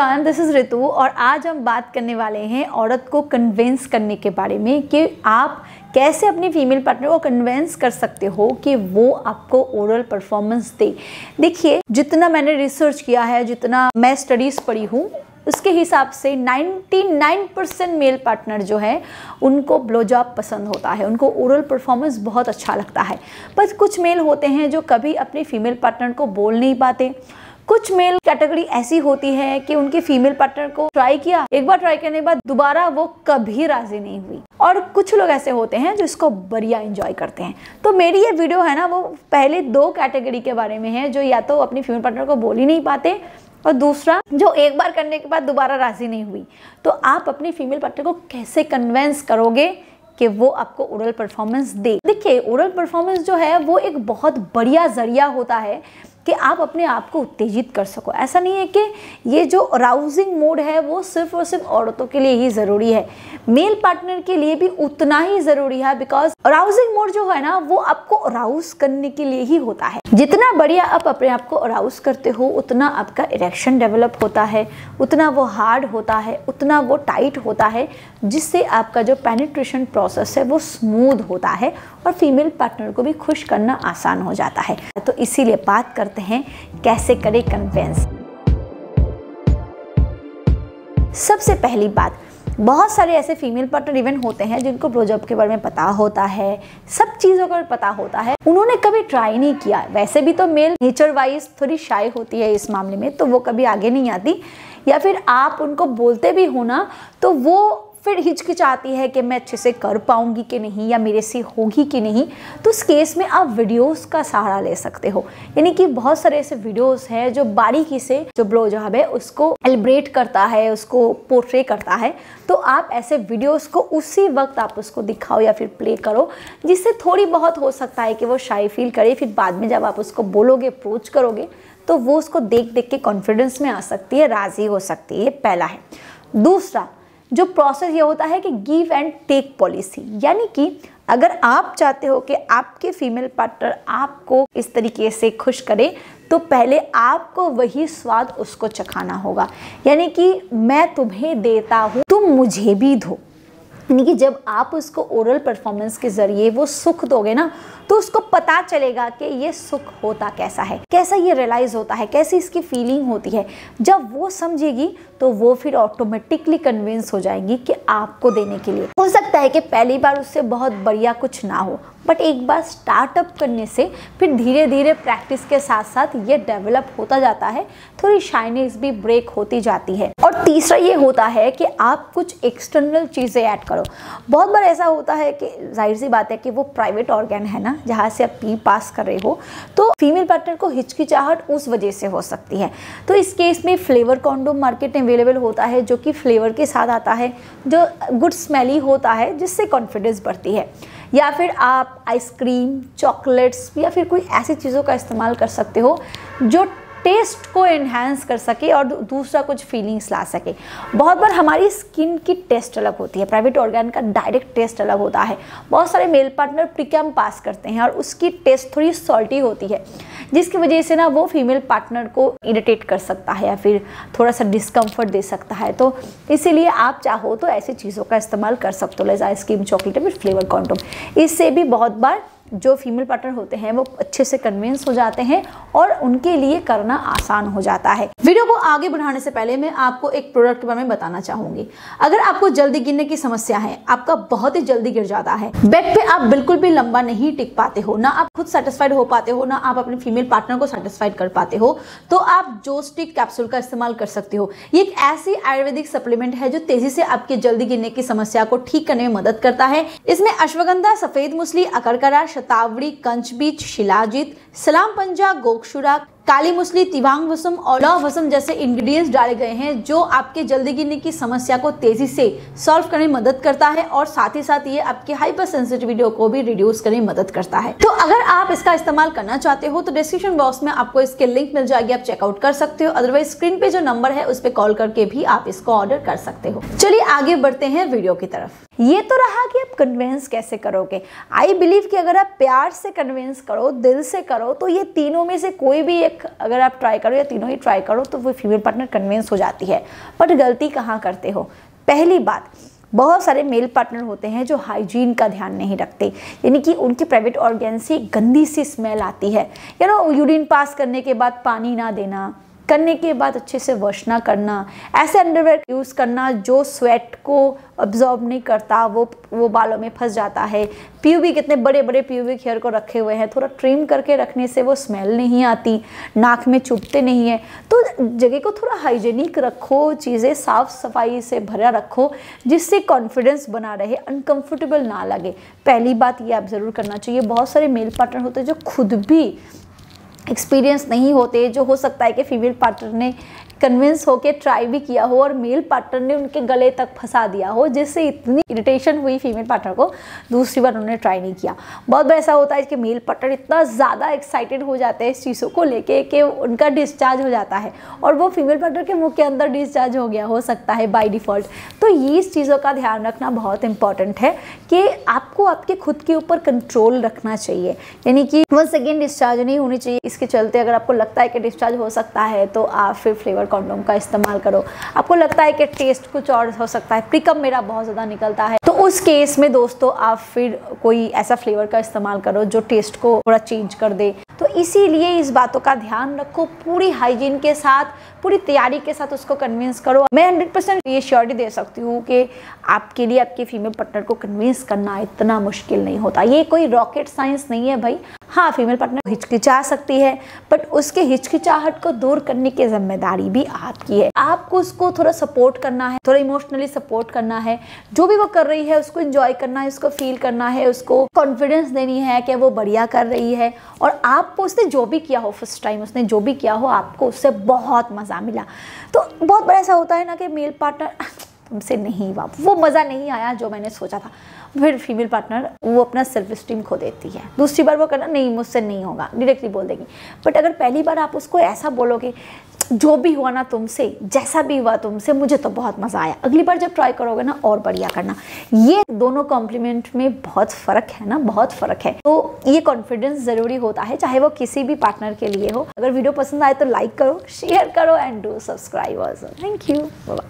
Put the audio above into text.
Everyone, this is ऋतु और आज हम बात करने वाले हैं औरत को कन्विंस करने के बारे में कि आप कैसे अपनी फीमेल पार्टनर को कन्विंस कर सकते हो कि वो आपको ओरल परफॉर्मेंस दे। देखिए, जितना मैंने रिसर्च किया है, जितना मैं स्टडीज़ पढ़ी हूँ, उसके हिसाब से 99% मेल पार्टनर जो है उनको ब्लो जॉब पसंद होता है, उनको ओरल परफॉर्मेंस बहुत अच्छा लगता है। बस कुछ मेल होते हैं जो कभी अपनी फीमेल पार्टनर को बोल नहीं पाते। कुछ मेल कैटेगरी ऐसी होती है कि उनके फीमेल पार्टनर को ट्राई किया, एक बार ट्राई करने के बाद दोबारा वो कभी राजी नहीं हुई। और कुछ लोग ऐसे होते हैं जो इसको बढ़िया एंजॉय करते हैं। तो मेरी ये वीडियो है ना, वो पहले 2 कैटेगरी के बारे में है, जो या तो अपनी फीमेल पार्टनर को बोल ही नहीं पाते और दूसरा जो एक बार करने के बाद दोबारा राजी नहीं हुई। तो आप अपनी फीमेल पार्टनर को कैसे कन्विंस करोगे कि वो आपको ओरल परफॉर्मेंस दे। देखिए, ओरल परफॉर्मेंस जो है वो एक बहुत बढ़िया जरिया होता है कि आप अपने आप को उत्तेजित कर सको। ऐसा नहीं है कि ये जो अराउजिंग मोड है वो सिर्फ और सिर्फ औरतों के लिए ही ज़रूरी है, मेल पार्टनर के लिए भी उतना ही ज़रूरी है। बिकॉज अराउजिंग मोड जो है ना, वो आपको अराउज करने के लिए ही होता है। जितना बढ़िया आप अपने आप को अराउज करते हो, उतना आपका इरेक्शन डेवलप होता है, उतना वो हार्ड होता है, उतना वो टाइट होता है, जिससे आपका जो पेनिट्रेशन प्रोसेस है वो स्मूथ होता है और फीमेल पार्टनर को भी खुश करना आसान हो जाता है। तो इसीलिए बात करते हैं कैसे करें कन्विंस। सबसे पहली बात, बहुत सारे ऐसे फीमेल पार्टनर इवन होते हैं जिनको ब्लो जॉब के बारे में पता होता है, सब चीज़ों का पता होता है, उन्होंने कभी ट्राई नहीं किया। वैसे भी तो मेल नेचर वाइज थोड़ी शाय होती है इस मामले में, तो वो कभी आगे नहीं आती, या फिर आप उनको बोलते भी हो ना तो वो फिर हिचकिचाती है कि मैं अच्छे से कर पाऊंगी कि नहीं, या मेरे से होगी कि नहीं। तो उस केस में आप वीडियोस का सहारा ले सकते हो। यानी कि बहुत सारे ऐसे वीडियोस हैं जो बारीकी से जो ब्लो जॉब है उसको एलिब्रेट करता है, उसको पोर्ट्रे करता है। तो आप ऐसे वीडियोस को उसी वक्त आप उसको दिखाओ या फिर प्ले करो, जिससे थोड़ी बहुत हो सकता है कि वो शाय फील करे। फिर बाद में जब आप उसको बोलोगे, अप्रोच करोगे, तो वो उसको देख देख के कॉन्फिडेंस में आ सकती है, राजी हो सकती है। ये पहला है। दूसरा जो प्रोसेस ये होता है कि गिव एंड टेक पॉलिसी, यानी कि अगर आप चाहते हो कि आपके फीमेल पार्टनर आपको इस तरीके से खुश करे, तो पहले आपको वही स्वाद उसको चखाना होगा। यानी कि मैं तुम्हें देता हूँ, तुम मुझे भी दो। यानी कि जब आप उसको ओरल परफॉर्मेंस के जरिए वो सुख दोगे ना, तो उसको पता चलेगा कि ये सुख होता कैसा है, कैसा ये रियलाइज होता है, कैसी इसकी फीलिंग होती है। जब वो समझेगी तो वो फिर ऑटोमेटिकली कन्विंस हो जाएगी कि आपको देने के लिए। हो सकता है कि पहली बार उससे बहुत बढ़िया कुछ ना हो, बट एक बार स्टार्टअप करने से फिर धीरे धीरे प्रैक्टिस के साथ साथ ये डेवलप होता जाता है, थोड़ी शाइनेस भी ब्रेक होती जाती है। और तीसरा ये होता है कि आप कुछ एक्सटर्नल चीज़ें ऐड करो। बहुत बार ऐसा होता है कि जाहिर सी बात है कि वो प्राइवेट ऑर्गन है ना, जहाँ से आप पी पास कर रहे हो, तो फीमेल पार्टनर को हिचकिचाहट उस वजह से हो सकती है। तो इस केस में फ्लेवर कॉन्डोम मार्केट में अवेलेबल होता है, जो कि फ्लेवर के साथ आता है, जो गुड स्मेली होता है, जिससे कॉन्फिडेंस बढ़ती है। या फिर आप आइसक्रीम, चॉकलेट्स या फिर कोई ऐसी चीज़ों का इस्तेमाल कर सकते हो जो टेस्ट को एनहांस कर सके और दूसरा कुछ फीलिंग्स ला सके। बहुत बार हमारी स्किन की टेस्ट अलग होती है, प्राइवेट ऑर्गन का डायरेक्ट टेस्ट अलग होता है। बहुत सारे मेल पार्टनर प्रीकैम पास करते हैं और उसकी टेस्ट थोड़ी सॉल्टी होती है, जिसकी वजह से ना वो फीमेल पार्टनर को इरिटेट कर सकता है या फिर थोड़ा सा डिस्कम्फर्ट दे सकता है। तो इसीलिए आप चाहो तो ऐसी चीज़ों का इस्तेमाल कर सकते हो, जैसे आइसक्रीम, चॉकलेट या फिर फ्लेवर कॉन्डोम। इससे भी बहुत बार जो फीमेल पार्टनर होते हैं वो अच्छे से कन्विंस हो जाते हैं और उनके लिए करना आसान हो जाता है। वीडियो को आगे बढ़ाने से पहले मैं आपको एक प्रोडक्ट के बारे में बताना चाहूंगी। अगर आपको जल्दी गिरने की समस्या है, आपका बहुत ही जल्दी गिर जाता है, बेड पे आप बिल्कुल भी लंबा नहीं टिक पाते हो, ना आप खुद सेटिस्फाइड हो पाते हो, ना आप अपने फीमेल पार्टनर को सेटिस्फाइड कर पाते हो, तो आप जोस्टिक कैप्सूल का इस्तेमाल कर सकते हो। ये एक ऐसी आयुर्वेदिक सप्लीमेंट है जो तेजी से आपकी जल्दी गिरने की समस्या को ठीक करने में मदद करता है। इसमें अश्वगंधा, सफेद मूसली, अकरकरा, शतावरी, कंचबीज, शिलाजीत, सलाम पंजा, गोक्षुरा, काली मूसली, तिवांग वसम और लौह वसम जैसे इंग्रेडिएंट्स डाले गए हैं, जो आपके जल्दी गिरने की समस्या को तेजी से सॉल्व करने में मदद करता है और साथ ही साथ ये आपके हाइपर सेंसिटिविटी को भी रिड्यूस करने में मदद करता है। तो अगर आप इसका इस्तेमाल करना चाहते हो तो डिस्क्रिप्शन बॉक्स में आपको इसके लिंक मिल जाएगी, आप चेकआउट कर सकते हो। अदरवाइज स्क्रीन पे जो नंबर है उस पर कॉल करके भी आप इसको ऑर्डर कर सकते हो। चलिए आगे बढ़ते हैं वीडियो की तरफ। ये तो रहा कि आप कन्विंस कैसे करोगे। आई बिलीव कि अगर आप प्यार से कन्विंस करो, दिल से करो, तो ये तीनों में से कोई भी एक अगर आप ट्राई करो या तीनों ही ट्राई करो तो वो फीमेल पार्टनर कन्विंस हो जाती है। बट गलती कहाँ करते हो? पहली बात, बहुत सारे मेल पार्टनर होते हैं जो हाइजीन का ध्यान नहीं रखते, यानी कि उनकी प्राइवेट ऑर्गन से गंदी सी स्मेल आती है। यूरिन पास करने के बाद पानी ना देना, करने के बाद अच्छे से वॉश ना करना, ऐसे अंडरवेयर यूज़ करना जो स्वेट को अब्जॉर्ब नहीं करता, वो बालों में फंस जाता है। प्यूबिक, कितने बड़े बड़े प्यूबिक हेयर को रखे हुए हैं, थोड़ा ट्रिम करके रखने से वो स्मेल नहीं आती, नाक में चुभते नहीं है। तो जगह को थोड़ा हाइजीनिक रखो, चीज़ें साफ सफाई से भरा रखो, जिससे कॉन्फिडेंस बना रहे, अनकंफर्टेबल ना लगे। पहली बात ये आप ज़रूर करना चाहिए। बहुत सारे मेल पार्टनर होते हैं जो खुद भी एक्सपीरियंस नहीं होते, जो हो सकता है कि फीमेल पार्टनर ने कन्विंस होके ट्राई भी किया हो और मेल पार्टनर ने उनके गले तक फंसा दिया हो, जिससे इतनी इरिटेशन हुई फीमेल पार्टनर को, दूसरी बार उन्होंने ट्राई नहीं किया। बहुत बार ऐसा होता है कि मेल पार्टनर इतना ज़्यादा एक्साइटेड हो जाते हैं इस चीज़ों को लेके कि उनका डिस्चार्ज हो जाता है और वो फीमेल पार्टनर के मुंह के अंदर डिस्चार्ज हो गया हो सकता है बाय डिफ़ॉल्ट। तो ये इस चीज़ों का ध्यान रखना बहुत इंपॉर्टेंट है कि आपको आपके खुद के ऊपर कंट्रोल रखना चाहिए, यानी कि वंस अगेन डिस्चार्ज नहीं होनी चाहिए। इसके चलते अगर आपको लगता है कि डिस्चार्ज हो सकता है तो आप फिर फ्लेवर कॉन्डोम का इस्तेमाल करो। आपको लगता है कि टेस्ट कुछ और हो सकता है, प्रिकम मेरा बहुत ज़्यादा निकलता है, तो उस केस में दोस्तों आप फिर कोई ऐसा फ्लेवर का इस्तेमाल करो जो टेस्ट को थोड़ा चेंज कर दे। तो इसीलिए इस बातों का ध्यान रखो, पूरी हाइजीन के साथ, पूरी तैयारी के साथ उसको कन्विंस करो। मैं 100% ये श्योरिटी दे सकती हूँ कि आपके लिए आपके फीमेल पार्टनर को कन्विंस करना इतना मुश्किल नहीं होता। ये कोई रॉकेट साइंस नहीं है भाई। हाँ, फीमेल पार्टनर हिचकिचा सकती है, बट उसके हिचकिचाहट को दूर करने की जिम्मेदारी भी आपकी है। आपको उसको थोड़ा सपोर्ट करना है, थोड़ा इमोशनली सपोर्ट करना है, जो भी वो कर रही है उसको एंजॉय करना है, उसको फील करना है, उसको कॉन्फिडेंस देनी है कि वो बढ़िया कर रही है। और आपको उसने जो भी किया हो, फर्स्ट टाइम उसने जो भी किया हो, आपको उससे बहुत मज़ा मिला। तो बहुत बड़ा ऐसा होता है ना कि मेल पार्टनर तुमसे नहीं हुआ, वो मज़ा नहीं आया जो मैंने सोचा था, फिर फीमेल पार्टनर वो अपना सेल्फ स्टीम खो देती है। दूसरी बार वो करना नहीं, मुझसे नहीं होगा, डायरेक्टली बोल देगी। बट अगर पहली बार आप उसको ऐसा बोलोगे, जो भी हुआ ना तुमसे, जैसा भी हुआ तुमसे, मुझे तो बहुत मज़ा आया, अगली बार जब ट्राई करोगे ना और बढ़िया करना। ये दोनों कॉम्प्लीमेंट में बहुत फ़र्क है ना, बहुत फ़र्क है। तो ये कॉन्फिडेंस ज़रूरी होता है, चाहे वो किसी भी पार्टनर के लिए हो। अगर वीडियो पसंद आए तो लाइक करो, शेयर करो and do subscribe also. Thank you.